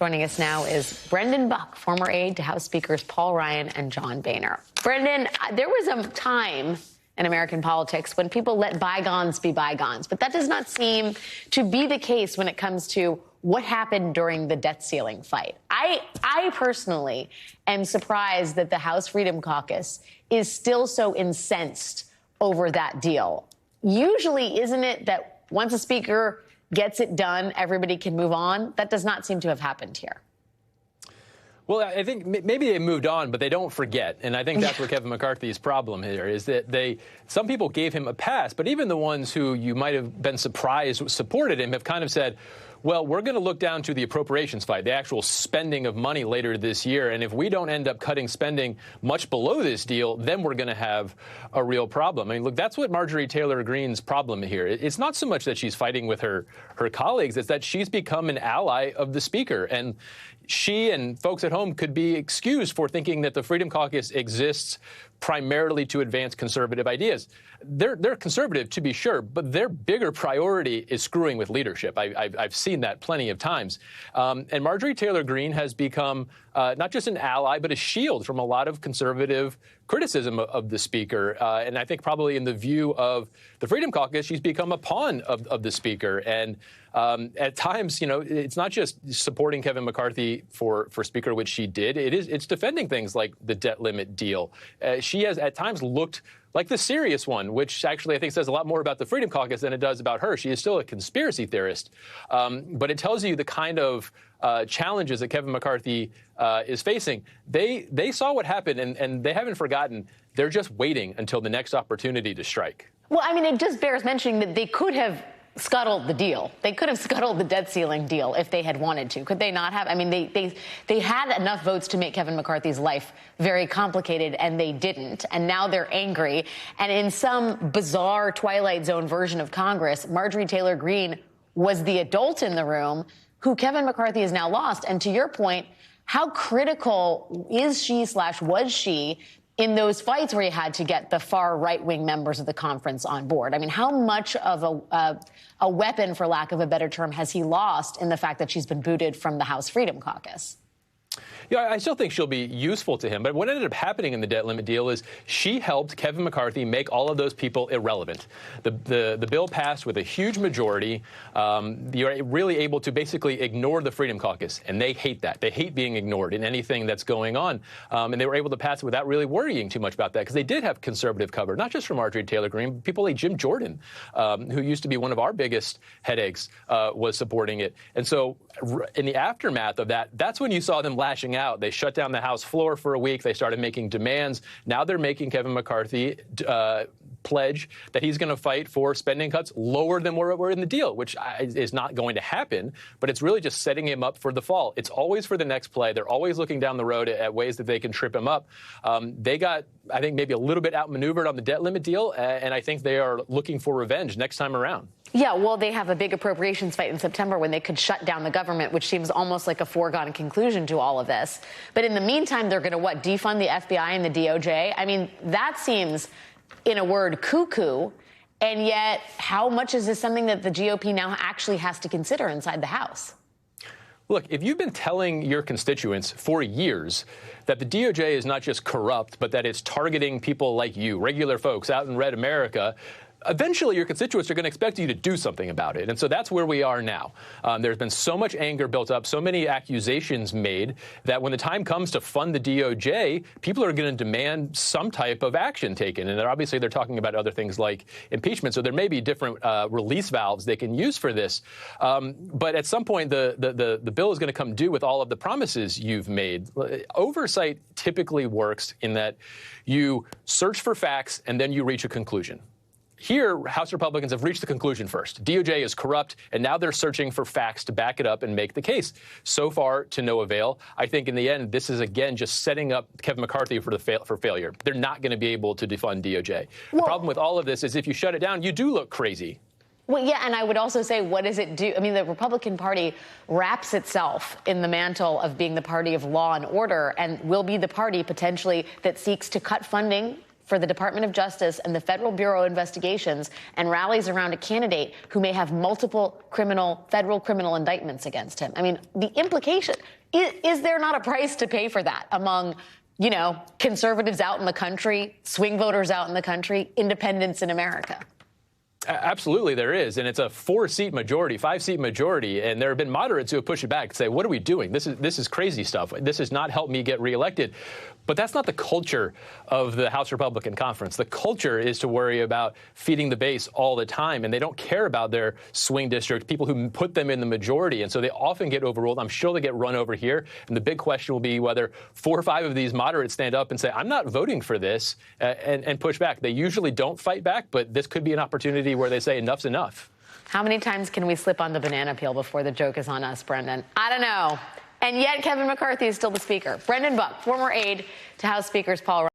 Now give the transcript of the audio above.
Joining us now is Brendan Buck, former aide to House Speakers Paul Ryan and John Boehner. Brendan, there was a time in American politics when people let bygones be bygones, but that does not seem to be the case when it comes to what happened during the debt ceiling fight. I personally am surprised that the House Freedom Caucus is still so incensed over that deal. Usually, isn't it that once a speaker gets it done, everybody can move on? That does not seem to have happened here. Well, I think maybe they moved on, but they don't forget. And I think that's where Kevin McCarthy's problem here is that some people gave him a pass, but even the ones who you might have been surprised supported him have kind of said, well, we're going to look down to the appropriations fight, the actual spending of money later this year. And if we don't end up cutting spending much below this deal, then we're going to have a real problem. I mean, look, that's what Marjorie Taylor Greene's problem here. It's not so much that she's fighting with her colleagues. It's that she's become an ally of the speaker. And she and folks at home could be excused for thinking that the Freedom Caucus exists primarily to advance conservative ideas. They're conservative, to be sure, but their bigger priority is screwing with leadership. I've seen that plenty of times. And Marjorie Taylor Greene has become not just an ally, but a shield from a lot of conservative criticism of the speaker. And I think probably in the view of the Freedom Caucus, she's become a pawn of the speaker. And at times, you know, it's not just supporting Kevin McCarthy for speaker, which she did. It's defending things like the debt limit deal. She has at times looked like the serious one, which actually I think says a lot more about the Freedom Caucus than it does about her. She is still a conspiracy theorist. But it tells you the kind of challenges that Kevin McCarthy is facing. They saw what happened, and they haven't forgotten. They're just waiting until the next opportunity to strike. Well, I mean, it just bears mentioning that they could have scuttled the deal. They could have scuttled the debt ceiling deal if they had wanted to. Could they not have? I mean, they had enough votes to make Kevin McCarthy's life very complicated, and they didn't. And now they're angry. And in some bizarre Twilight Zone version of Congress, Marjorie Taylor Greene was the adult in the room who Kevin McCarthy has now lost. And to your point, how critical is she / was she in those fights where he had to get the far right-wing members of the conference on board? I mean, how much of a weapon, for lack of a better term, has he lost in the fact that she's been booted from the House Freedom Caucus? Yeah, I still think she'll be useful to him. But what ended up happening in the debt limit deal is she helped Kevin McCarthy make all of those people irrelevant. The bill passed with a huge majority. You're really able to basically ignore the Freedom Caucus, and they hate that. They hate being ignored in anything that's going on. And they were able to pass it without really worrying too much about that because they did have conservative cover, not just from Marjorie Taylor Greene, but people like Jim Jordan, who used to be one of our biggest headaches, was supporting it. And so in the aftermath of that, that's when you saw them lashing out. They shut down the House floor for a week. They started making demands. Now they're making Kevin McCarthy pledge that he's going to fight for spending cuts lower than we're in the deal, which is not going to happen. But it's really just setting him up for the fall. It's always for the next play. They're always looking down the road at ways that they can trip him up. They got, I think, maybe a little bit outmaneuvered on the debt limit deal, and I think they are looking for revenge next time around. Yeah, well, they have a big appropriations fight in September when they could shut down the government, which seems almost like a foregone conclusion to all of this. But in the meantime, they're going to, defund the FBI and the DOJ? I mean, that seems, in a word, cuckoo. And yet, how much is this something that the GOP now actually has to consider inside the House? Look, if you've been telling your constituents for years that the DOJ is not just corrupt, but that it's targeting people like you, regular folks out in red America, eventually your constituents are going to expect you to do something about it. And so that's where we are now. There's been so much anger built up, so many accusations made that when the time comes to fund the DOJ, people are going to demand some type of action taken. And obviously they're talking about other things like impeachment. So there may be different release valves they can use for this. But at some point, the bill is going to come due with all of the promises you've made. Oversight typically works in that you search for facts and then you reach a conclusion. Here, House Republicans have reached the conclusion first. DOJ is corrupt, and now they're searching for facts to back it up and make the case. So far, to no avail. I think in the end, this is, again, just setting up Kevin McCarthy for failure. They're not going to be able to defund DOJ. The problem with all of this is if you shut it down, you do look crazy. Well, yeah, and I would also say, what does it do? I mean, the Republican Party wraps itself in the mantle of being the party of law and order and will be the party potentially that seeks to cut funding for the Department of Justice and the Federal Bureau of Investigations and rallies around a candidate who may have multiple federal criminal indictments against him. I mean, the implication, is there not a price to pay for that among, conservatives out in the country, swing voters out in the country, independents in America? Absolutely, there is. And it's a 4-seat majority, 5-seat majority. And there have been moderates who have pushed it back and say, what are we doing? This is crazy stuff. This has not helped me get reelected. But that's not the culture of the House Republican Conference. The culture is to worry about feeding the base all the time. And they don't care about their swing district, people who put them in the majority. And so they often get overruled. I'm sure they get run over here. And the big question will be whether 4 or 5 of these moderates stand up and say, I'm not voting for this, and push back. They usually don't fight back, but this could be an opportunity where they say enough's enough. How many times can we slip on the banana peel before the joke is on us, Brendan? I don't know. And yet Kevin McCarthy is still the speaker. Brendan Buck, former aide to House Speakers Paul